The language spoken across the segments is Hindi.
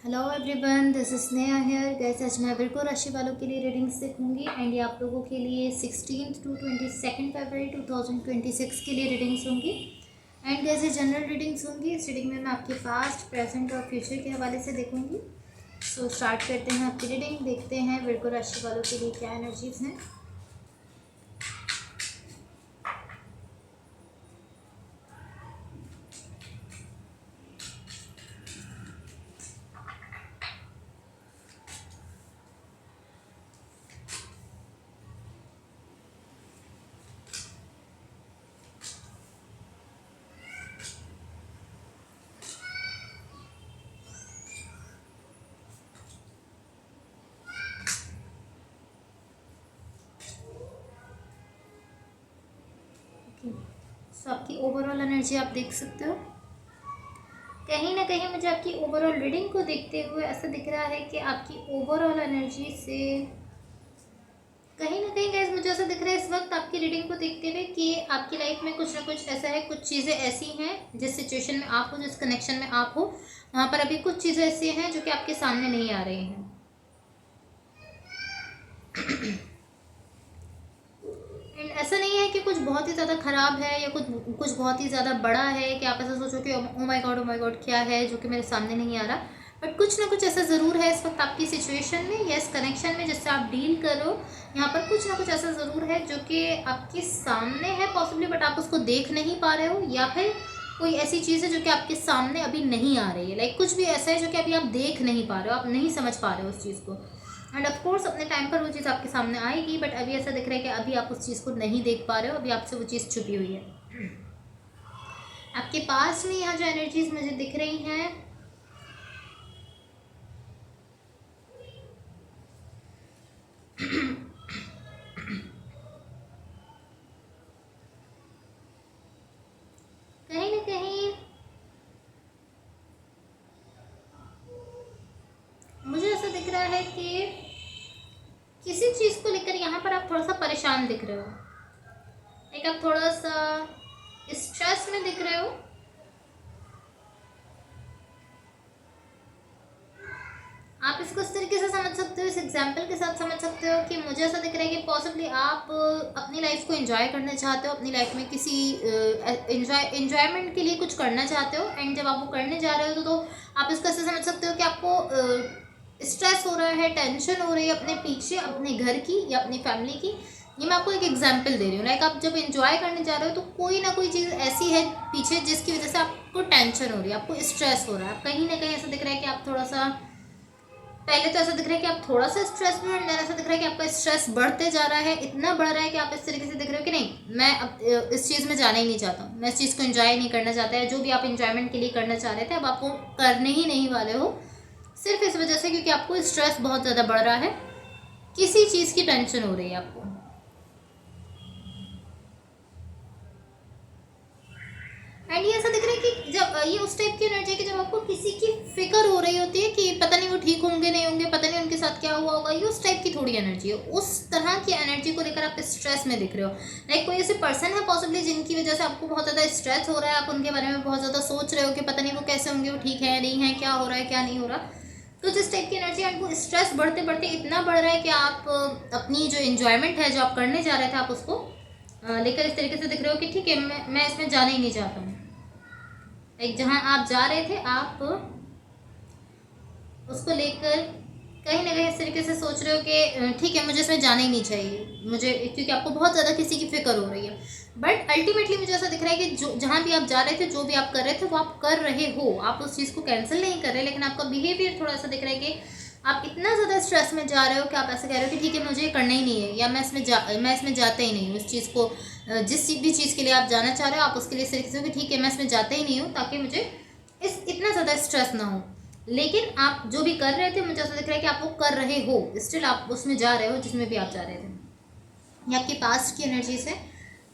Hello everyone, this is Sneha here. Gas आज मैं वृको राशि वालों के लिए रीडिंग्स देखूंगी एंड ये आप लोगों के लिए 16 टू 22 फरवरी 2026 के लिए रीडिंग्स होंगी। एंड गैस ये जनरल रीडिंग्स होंगी। इस रीडिंग में मैं आपके पास्ट, प्रेजेंट और फ्यूचर के हवाले से देखूंगी। सो स्टार्ट करते हैं आपकी रीडिंग। देखते हैं वृको राशि वालों के लिए क्या एनर्जीज हैं। सो आपकी ओवरऑल एनर्जी आप देख सकते हो। कहीं ना कहीं मुझे आपकी ओवरऑल रीडिंग को देखते हुए ऐसा दिख रहा है कि आपकी ओवरऑल एनर्जी से कहीं ना कहीं गैस मुझे ऐसा दिख रहा है इस वक्त आपकी रीडिंग को देखते हुए कि आपकी लाइफ में कुछ ना कुछ ऐसा है, कुछ चीज़ें ऐसी हैं जिस सिचुएशन में आप हो, जिस कनेक्शन में आप हो, वहाँ पर अभी कुछ चीज़ें ऐसी हैं जो कि आपके सामने नहीं आ रही हैं। एंड ऐसा नहीं है कि कुछ बहुत ही ज़्यादा ख़राब है या कुछ बहुत ही ज़्यादा बड़ा है कि आप ऐसा सोचो कि ओ माय गॉड क्या है जो कि मेरे सामने नहीं आ रहा। बट कुछ ना कुछ ऐसा ज़रूर है इस वक्त आपकी सिचुएशन में या इस कनेक्शन में जिससे आप डील करो। यहाँ पर कुछ ना कुछ ऐसा ज़रूर है जो कि आपके सामने है पॉसिबली, बट आप उसको देख नहीं पा रहे हो, या फिर कोई ऐसी चीज़ है जो कि आपके सामने अभी नहीं आ रही है। लाइक कुछ भी ऐसा है जो कि अभी आप देख नहीं पा रहे हो, आप नहीं समझ पा रहे हो उस चीज़ को। एंड ऑफ कोर्स अपने टाइम पर वो चीज़ आपके सामने आएगी, बट अभी ऐसा दिख रहा है कि अभी आप उस चीज़ को नहीं देख पा रहे हो, अभी आपसे वो चीज़ छुपी हुई है। आपके पास में यहाँ जो एनर्जीज मुझे दिख रही हैं, कहीं ना कहीं मुझे ऐसा दिख रहा है कि किसी चीज़ को लेकर यहाँ पर आप थोड़ा सा परेशान दिख रहे हो। एक आप थोड़ा सा स्ट्रेस में दिख रहे हो। आप इसको इस तरीके से समझ सकते हो, इस एग्जाम्पल के साथ समझ सकते हो कि मुझे ऐसा दिख रहा है कि पॉसिबली आप अपनी लाइफ को एंजॉय करना चाहते हो, अपनी लाइफ में किसी एंजॉयमेंट के लिए कुछ करना चाहते हो। एंड जब आप वो करने जा रहे हो तो आप इसको ऐसे समझ सकते हो कि आपको स्ट्रेस हो रहा है, टेंशन हो रही है अपने पीछे, अपने घर की या अपनी फैमिली की। ये मैं आपको एक एग्जाम्पल दे रही हूँ। लाइक आप जब एंजॉय करने जा रहे हो तो कोई ना कोई चीज़ ऐसी है पीछे जिसकी वजह से आपको टेंशन हो रही है, आपको स्ट्रेस हो रहा है। कहीं ना कहीं ऐसा दिख रहा है कि आप थोड़ा सा, पहले तो ऐसा दिख रहा है कि आप थोड़ा सा स्ट्रेस में, और ऐसा दिख रहा है कि आपका स्ट्रेस बढ़ते जा रहा है, इतना बढ़ रहा है कि आप इस तरीके से दिख रहे हो कि नहीं, मैं अब इस चीज़ में जाना ही नहीं चाहता हूँ, मैं इस चीज़ को एंजॉय नहीं करना चाहता है। जो भी आप एंजॉयमेंट के लिए करना चाह रहे थे अब आपको करने ही नहीं वाले हो, सिर्फ इस वजह से क्योंकि आपको स्ट्रेस बहुत ज़्यादा बढ़ रहा है, किसी चीज़ की टेंशन हो रही है आपको। एंड ये ऐसा दिख रहा है कि जब ये उस टाइप की एनर्जी है कि जब आपको किसी की फिक्र हो रही होती है कि पता नहीं वो ठीक होंगे नहीं होंगे, पता नहीं उनके साथ क्या हुआ होगा, ये उस टाइप की थोड़ी एनर्जी है। उस तरह की एनर्जी को लेकर आप स्ट्रेस में दिख रहे हो। लाइक कोई ऐसे पर्सन है पॉसिबली जिनकी वजह से आपको बहुत ज़्यादा स्ट्रेस हो रहा है, आप उनके बारे में बहुत ज़्यादा सोच रहे हो कि पता नहीं वो कैसे होंगे, वो ठीक है नहीं है, क्या हो रहा है क्या नहीं हो रहा। तो जिस टाइप की एनर्जी आपको स्ट्रेस बढ़ते बढ़ते इतना बढ़ रहा है कि आप अपनी जो इन्जॉयमेंट है, जो आप करने जा रहे थे, आप उसको लेकर इस तरीके से दिख रहे हो कि ठीक है मैं इसमें जाना ही नहीं चाहता हूँ। एक जहाँ आप जा रहे थे आप उसको लेकर कहीं ना कहीं इस तरीके से सोच रहे हो कि ठीक है मुझे इसमें जाना ही नहीं चाहिए मुझे, क्योंकि आपको बहुत ज़्यादा किसी की फिक्र हो रही है। बट अल्टीमेटली मुझे ऐसा दिख रहा है कि जो जहाँ भी आप जा रहे थे, जो भी आप कर रहे थे वो आप कर रहे हो, आप उस चीज़ को कैंसिल नहीं कर रहे, लेकिन आपका बिहेवियर थोड़ा सा दिख रहा है कि आप इतना ज़्यादा स्ट्रेस में जा रहे हो कि आप ऐसे कह रहे हो कि ठीक है मुझे करना ही नहीं है, या मैं इसमें जाता ही नहीं हूँ। इस चीज़ को जिस भी चीज़ के लिए आप जाना चाह रहे हो आप उसके लिए सिर्फ कि ठीक है मैं इसमें जाता ही नहीं हूँ ताकि मुझे इतना ज़्यादा स्ट्रेस ना हो। लेकिन आप जो भी कर रहे थे मुझे ऐसा दिख रहा है कि आप वो कर रहे हो, स्टिल आप उसमें जा रहे हो जिसमें भी आप जा रहे थे। ये आपकी पास्ट की एनर्जीज है।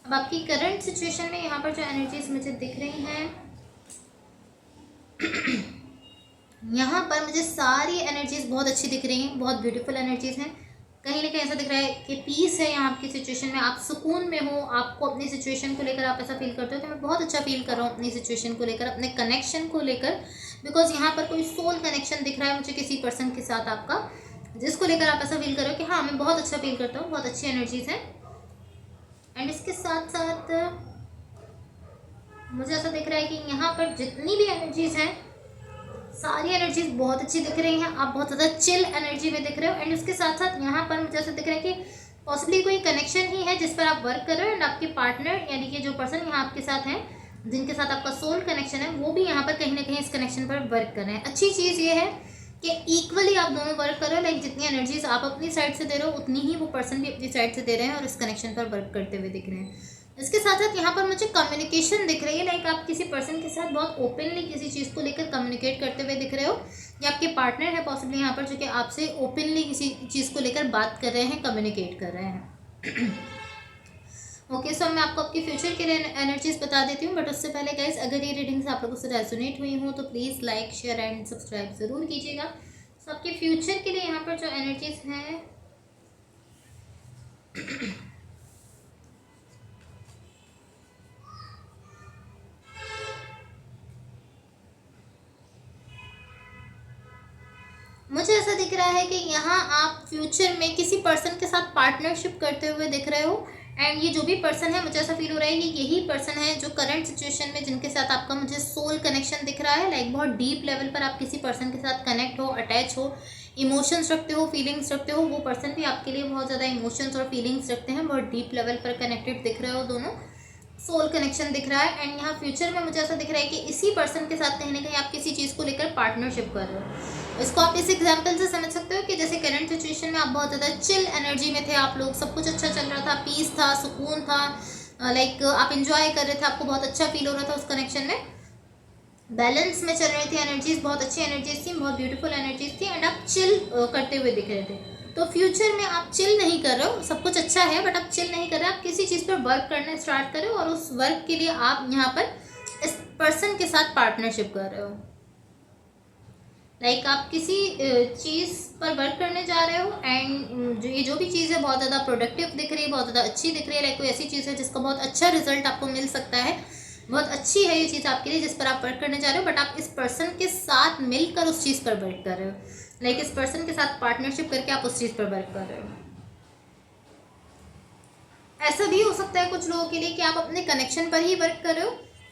अब आपकी करंट सिचुएशन में यहाँ पर जो एनर्जीज मुझे दिख रही हैं यहाँ पर मुझे सारी एनर्जीज बहुत अच्छी दिख रही हैं, बहुत ब्यूटीफुल एनर्जीज हैं। कहीं ना कहीं ऐसा दिख रहा है कि पीस है यहाँ आपकी सिचुएशन में, आप सुकून में हो, आपको अपनी सिचुएशन को लेकर आप ऐसा फील करते हो कि मैं बहुत अच्छा फील कर रहा हूँ अपनी सिचुएशन को लेकर, अपने कनेक्शन को लेकर। बिकॉज यहाँ पर कोई सोल कनेक्शन दिख रहा है मुझे किसी पर्सन के साथ आपका, जिसको लेकर आप ऐसा फील कर रहे हो कि हाँ मैं बहुत अच्छा फील करता हूँ, बहुत अच्छी एनर्जीज हैं। एंड इसके साथ साथ मुझे ऐसा दिख रहा है कि यहाँ पर जितनी भी एनर्जीज हैं सारी एनर्जीज बहुत अच्छी दिख रही हैं, आप बहुत ज़्यादा चिल एनर्जी में दिख रहे हो। एंड उसके साथ साथ यहाँ पर मुझे ऐसा दिख रहा है कि पॉसिबली कोई कनेक्शन ही है जिस पर आप वर्क कर रहे हो, एंड आपके पार्टनर यानी कि जो पर्सन यहाँ आपके साथ हैं, जिनके साथ आपका सोल कनेक्शन है, वो भी यहाँ पर कहीं ना कहीं इस कनेक्शन पर वर्क कर रहे हैं। अच्छी चीज़ ये है कि इक्वली आप दोनों वर्क कर रहे हो, लाइक जितनी एनर्जीज आप अपनी साइड से दे रहे हो उतनी ही वो पर्सन भी अपनी साइड से दे रहे हैं और इस कनेक्शन पर वर्क करते हुए दिख रहे हैं। इसके साथ साथ यहाँ पर मुझे कम्युनिकेशन दिख रही है, लाइक आप किसी पर्सन के साथ बहुत ओपनली किसी चीज़ को लेकर कम्युनिकेट करते हुए दिख रहे हो, या आपके पार्टनर है पॉसिबली यहाँ पर जो कि आपसे ओपनली किसी चीज़ को लेकर बात कर रहे हैं, कम्युनिकेट कर रहे हैं। ओके सो मैं आपको आपकी फ्यूचर के लिए एनर्जीज बता देती हूँ, बट उससे पहले गाइस अगर ये रीडिंग्स आप लोगों से रेजोनेट हुई हो तो please like share and subscribe ज़रूर कीजिएगा। सो आपके फ्यूचर के लिए यहाँ पर जो एनर्जीज हैं मुझे ऐसा दिख रहा है कि यहाँ आप फ्यूचर में किसी पर्सन के साथ पार्टनरशिप करते हुए दिख रहे हो, एंड ये जो भी पर्सन है मुझे ऐसा फील हो रहा है कि यही पर्सन है जो करंट सिचुएशन में जिनके साथ आपका मुझे सोल कनेक्शन दिख रहा है, लाइक बहुत डीप लेवल पर आप किसी पर्सन के साथ कनेक्ट हो, अटैच हो, इमोशंस रखते हो, फीलिंग्स रखते हो। वो पर्सन भी आपके लिए बहुत ज़्यादा इमोशंस और फीलिंग्स रखते हैं, बहुत डीप लेवल पर कनेक्टेड दिख रहे हो, दोनों सोल कनेक्शन दिख रहा है। एंड यहाँ फ्यूचर में मुझे ऐसा दिख रहा है कि इसी पर्सन के साथ कहीं ना कहीं आप किसी चीज़ को लेकर पार्टनरशिप कर रहे हो। इसको आप इस एग्जांपल से समझ सकते हो कि जैसे करंट सिचुएशन में आप बहुत ज़्यादा चिल एनर्जी में थे, आप लोग सब कुछ अच्छा चल रहा था, पीस था, सुकून था, लाइक आप इंजॉय कर रहे थे, आपको बहुत अच्छा फील हो रहा था उस कनेक्शन में, बैलेंस में चल रही थी एनर्जीज, बहुत अच्छी एनर्जीज थी, बहुत ब्यूटीफुल एनर्जीज थी, एंड आप चिल करते हुए दिख रहे थे। तो फ्यूचर में आप चिल नहीं कर रहे हो, सब कुछ अच्छा है बट आप चिल नहीं कर रहे, आप किसी चीज़ पर वर्क करना स्टार्ट कर रहे हो, और उस वर्क के लिए आप यहाँ पर इस पर्सन के साथ पार्टनरशिप कर रहे हो। लाइक आप किसी चीज़ पर वर्क करने जा रहे हो, एंड जो भी चीज़ है बहुत ज़्यादा प्रोडक्टिव दिख रही है, बहुत ज़्यादा अच्छी दिख रही है, लाइक कोई ऐसी चीज़ है जिसका बहुत अच्छा रिजल्ट आपको मिल सकता है, बहुत अच्छी है ये चीज़ आपके लिए जिस पर आप वर्क करने जा रहे हो, बट आप इस पर्सन के साथ मिलकर उस चीज़ पर वर्क कर रहे हो, लाइक इस पर्सन के साथ पार्टनरशिप करके आप उस चीज़ पर वर्क कर रहे हो। ऐसा भी हो सकता है कुछ लोगों के लिए कि आप अपने कनेक्शन पर ही वर्क कर रहे हो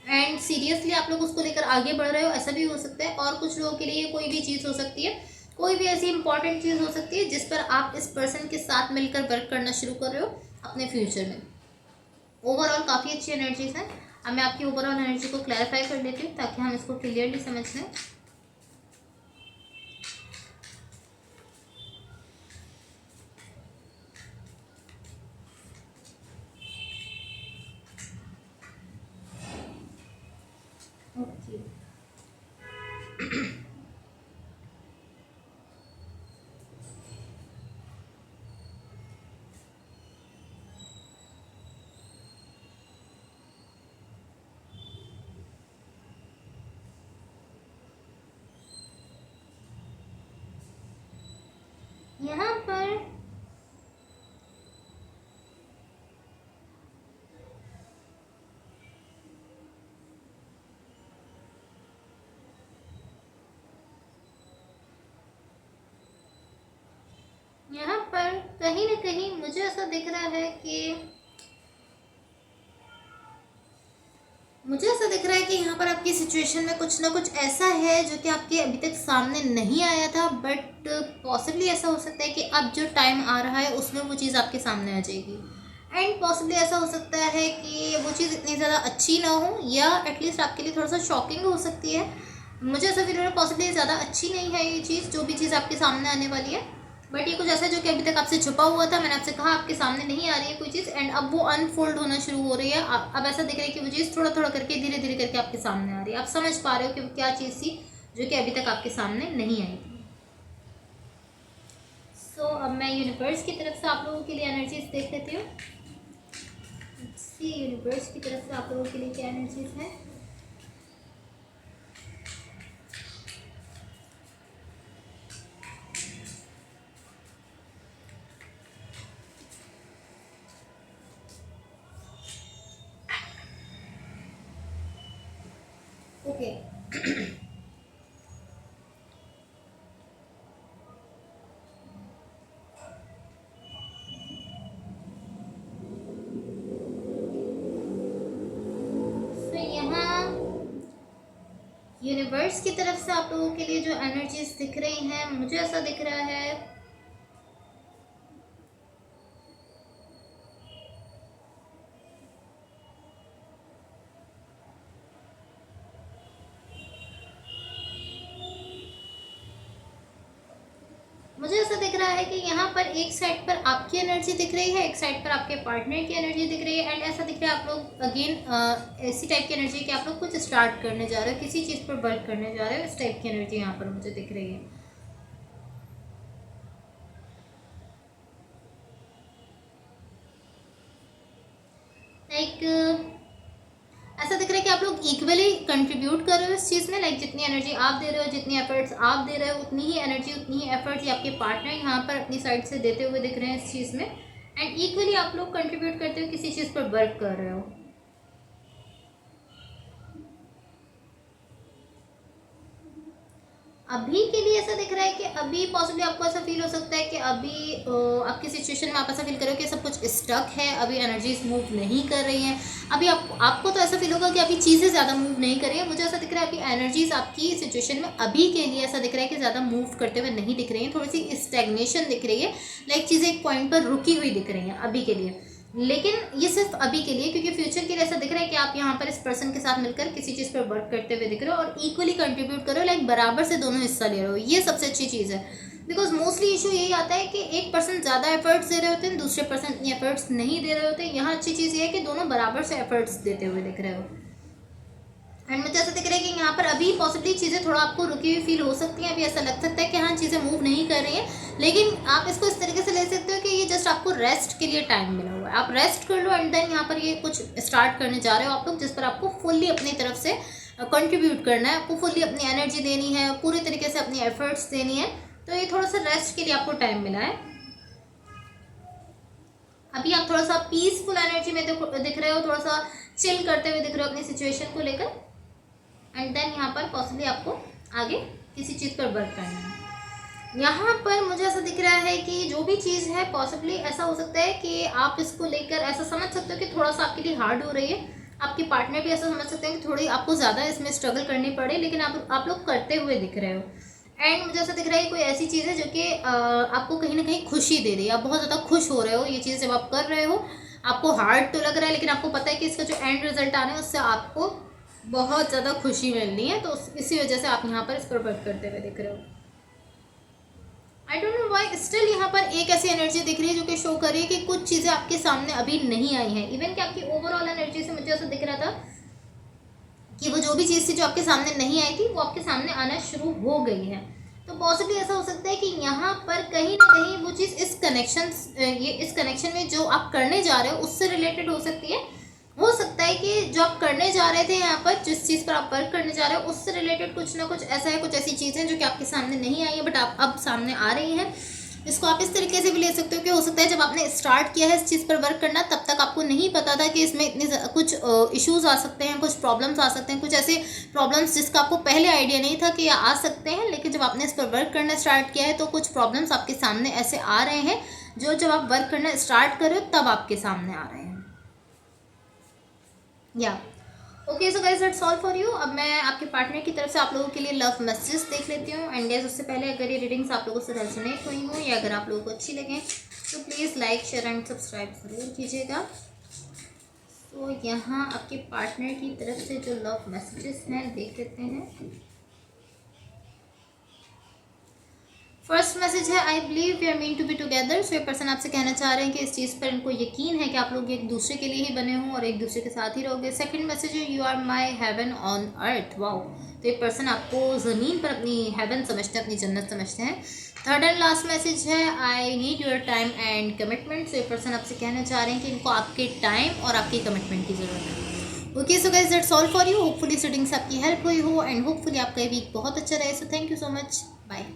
एंड सीरियसली आप लोग उसको लेकर आगे बढ़ रहे हो, ऐसा भी हो सकता है। और कुछ लोगों के लिए कोई भी चीज़ हो सकती है, कोई भी ऐसी इंपॉर्टेंट चीज़ हो सकती है जिस पर आप इस पर्सन के साथ मिलकर वर्क करना शुरू कर रहे हो अपने फ्यूचर में। ओवरऑल काफ़ी अच्छी एनर्जीज हैं। अब मैं आपकी ओवरऑल एनर्जी को क्लैरिफाई कर लेती हूँ ताकि हम इसको क्लियरली समझ लें। ओके यहाँ पर यहाँ पर कहीं ना कहीं मुझे ऐसा दिख रहा है कि यहाँ पर आपकी सिचुएशन में कुछ ना कुछ ऐसा है जो कि आपके अभी तक सामने नहीं आया था, बट पॉसिबली ऐसा हो सकता है कि अब जो टाइम आ रहा है उसमें वो चीज़ आपके सामने आ जाएगी। एंड पॉसिबली ऐसा हो सकता है कि वो चीज़ इतनी ज़्यादा अच्छी ना हो, या एटलीस्ट आपके लिए थोड़ा सा शॉकिंग हो सकती है। मुझे ऐसा फील हो रहा है पॉसिबली ज़्यादा अच्छी नहीं है ये चीज़, जो भी चीज़ आपके सामने आने वाली है, बट ये कुछ ऐसा है जो कि अभी तक आपसे छुपा हुआ था। मैंने आपसे कहा आपके सामने नहीं आ रही है कोई चीज़, एंड अब वो अनफोल्ड होना शुरू हो रही है। अब ऐसा दिख रहा है कि वो चीज़ थोड़ा थोड़ा करके धीरे धीरे करके आपके सामने आ रही है। आप समझ पा रहे हो कि वो क्या चीज़ थी जो कि अभी तक आपके सामने नहीं आई थी। सो अब मैं यूनिवर्स की तरफ से आप लोगों के लिए एनर्जीज देख लेती हूँ। यूनिवर्स की तरफ से आप लोगों के लिए क्या एनर्जीज हैं। ओके यूनिवर्स की तरफ से आप लोगों के लिए जो एनर्जीज दिख रही हैं, मुझे ऐसा दिख रहा है मुझे ऐसा दिख रहा है कि यहाँ पर एक साइड पर आपकी एनर्जी दिख रही है, एक साइड पर आपके पार्टनर की एनर्जी दिख रही है, एंड ऐसा दिख रहा है आप लोग अगेन ऐसी टाइप की एनर्जी कि आप लोग कुछ स्टार्ट करने जा रहे हो, किसी चीज़ पर वर्क करने जा रहे हो, इस टाइप की एनर्जी यहाँ पर मुझे दिख रही है। लाइक ऐसा दिख रहा है कि आप लोग इक्वली कंट्रीब्यूट कर रहे हो इस चीज़ में। लाइक जितनी एनर्जी आप दे रहे हो, जितनी एफर्ट्स आप दे रहे हो, उतनी ही एनर्जी, उतनी ही एफर्ट्स ये आपके पार्टनर यहाँ पर अपनी साइड से देते हुए दिख रहे हैं इस चीज़ में, एंड इक्वली आप लोग कंट्रीब्यूट करते हो, किसी चीज़ पर वर्क कर रहे हो। अभी के लिए ऐसा दिख रहा है कि अभी पॉसिबली आपको ऐसा फील हो सकता है कि अभी आपकी सिचुएशन में आप ऐसा फील करो कि सब कुछ स्टक है, अभी एनर्जीज मूव नहीं कर रही हैं। अभी आपको तो ऐसा फील होगा कि अभी चीज़ें ज़्यादा मूव नहीं कर रही है। मुझे ऐसा दिख रहा है अभी एनर्जीज आपकी सिचुएशन में अभी के लिए ऐसा दिख रहा है कि ज़्यादा मूव करते हुए नहीं दिख रही हैं, थोड़ी सी स्टैग्नेशन दिख रही है। लाइक चीज़ें एक पॉइंट पर रुकी हुई दिख रही हैं अभी के लिए, लेकिन ये सिर्फ अभी के लिए, क्योंकि फ्यूचर के लिए ऐसा दिख रहा है कि आप यहाँ पर इस पर्सन के साथ मिलकर किसी चीज़ पर वर्क करते हुए दिख रहे हो और इक्वली कंट्रीब्यूट करो, लाइक बराबर से दोनों हिस्सा ले रहे हो। ये सबसे अच्छी चीज़ है, बिकॉज मोस्टली इशू यही आता है कि एक पर्सन ज़्यादा एफर्ट्स दे रहे होते हैं, दूसरे पर्सन इतनी एफर्ट्स नहीं दे रहे होते। यहाँ अच्छी चीज़ ये है कि दोनों बराबर से एफर्ट्स देते हुए दिख रहे हो। एंड मुझे ऐसा दिख रहा है कि यहाँ पर अभी पॉसिबली चीज़ें थोड़ा आपको रुकी हुई फील हो सकती हैं। अभी ऐसा लग सकता है कि हाँ चीज़ें मूव नहीं कर रही हैं, लेकिन आप इसको इस तरीके से ले सकते हो कि ये जस्ट आपको रेस्ट के लिए टाइम मिला हुआ है। आप रेस्ट कर लो एंड देन यहाँ पर ये कुछ स्टार्ट करने जा रहे हो आप लोग, जिस पर आपको फुल्ली अपनी तरफ से कंट्रीब्यूट करना है, आपको फुल्ली अपनी एनर्जी देनी है, पूरी तरीके से अपनी एफर्ट्स देनी है। तो ये थोड़ा सा रेस्ट के लिए आपको टाइम मिला है। अभी आप थोड़ा सा पीसफुल एनर्जी में दिख रहे हो, थोड़ा सा चिल करते हुए दिख रहे हो अपनी सिचुएशन को लेकर, एंड देन यहाँ पर पॉसिबली आपको आगे किसी चीज़ पर वर्क करना है। यहाँ पर मुझे ऐसा दिख रहा है कि जो भी चीज़ है पॉसिबली ऐसा हो सकता है कि आप इसको लेकर ऐसा समझ सकते हो कि थोड़ा सा आपके लिए हार्ड हो रही है। आपके पार्टनर भी ऐसा समझ सकते हैं कि थोड़ी आपको ज़्यादा इसमें स्ट्रगल करनी पड़े, लेकिन आप लोग करते हुए दिख रहे हो। एंड मुझे ऐसा दिख रहा है कि कोई ऐसी चीज़ है जो कि आपको कहीं ना कहीं खुशी दे रही है, आप बहुत ज़्यादा खुश हो रहे हो ये चीज़ जब आप कर रहे हो। आपको हार्ड तो लग रहा है, लेकिन आपको पता है कि इसका जो एंड रिजल्ट आना है उससे आपको बहुत ज़्यादा खुशी मिलनी है, तो इसी वजह से आप यहाँ पर इस पर वर्क करते हुए दिख रहे हो। I don't know why still यहाँ पर एक ऐसी एनर्जी दिख रही है जो कि शो कर रही है कि कुछ चीज़ें आपके सामने अभी नहीं आई हैं। इवन कि आपकी ओवरऑल एनर्जी से मुझे ऐसा दिख रहा था कि वो जो भी चीज़ थी जो आपके सामने नहीं आई थी वो आपके सामने आना शुरू हो गई है। तो पॉसिबली ऐसा हो सकता है कि यहाँ पर कहीं ना कहीं वो चीज़ इस कनेक्शन में जो आप करने जा रहे हो उससे रिलेटेड हो सकती है। हो सकता है कि जो आप करने जा रहे थे यहाँ पर, जिस चीज़ पर आप वर्क करने जा रहे हो उससे रिलेटेड कुछ ना कुछ ऐसा है, कुछ ऐसी चीज़ें जो कि आपके सामने नहीं आई है बट आप अब सामने आ रही हैं। इसको आप इस तरीके से भी ले सकते हो कि हो सकता है जब आपने स्टार्ट किया है इस चीज़ पर वर्क करना तब तक आपको नहीं पता था कि इसमें इतने कुछ इश्यूज आ सकते हैं, कुछ प्रॉब्लम्स आ सकते हैं, कुछ ऐसे प्रॉब्लम्स जिसका आपको पहले आइडिया नहीं था कि ये आ सकते हैं। लेकिन जब आपने इस पर वर्क करना स्टार्ट किया है तो कुछ प्रॉब्लम्स आपके सामने ऐसे आ रहे हैं जो जब आप वर्क करना स्टार्ट कर रहे हो तब आपके सामने आ रहे हैं। या okay, so guys that's all for you. अब मैं आपके पार्टनर की तरफ से आप लोगों के लिए लव मैसेजेस देख लेती हूँ। एंड गाइस उससे पहले अगर ये रीडिंग्स आप लोगों से रेजोनेट हुई हो या अगर आप लोगों को अच्छी लगे तो please like share and subscribe ज़रूर कीजिएगा। तो यहाँ आपके पार्टनर की तरफ से जो लव मैसेजेस हैं देख लेते हैं। फर्स्ट मैसेज है I believe we are mean to be together. So ये पर्सन आपसे कहना चाह रहे हैं कि इस चीज़ पर इनको यकीन है कि आप लोग एक दूसरे के लिए ही बने हों और एक दूसरे के साथ ही रहोगे। सेकंड मैसेज है you are my heaven on earth. Wow, तो ये पर्सन आपको ज़मीन पर अपनी हेवन समझते हैं, अपनी जन्नत समझते हैं। थर्ड एंड लास्ट मैसेज है I need your time and commitment. So ये पर्सन आपसे कहना चाह रहे हैं कि इनको आपके टाइम और आपकी कमिटमेंट की ज़रूरत है। Okay, so guys that's all for you. Hopefully reading से आपकी हेल्प हुई हो एंड होपफुली आपका वीक बहुत अच्छा रहे। So thank you so much, bye.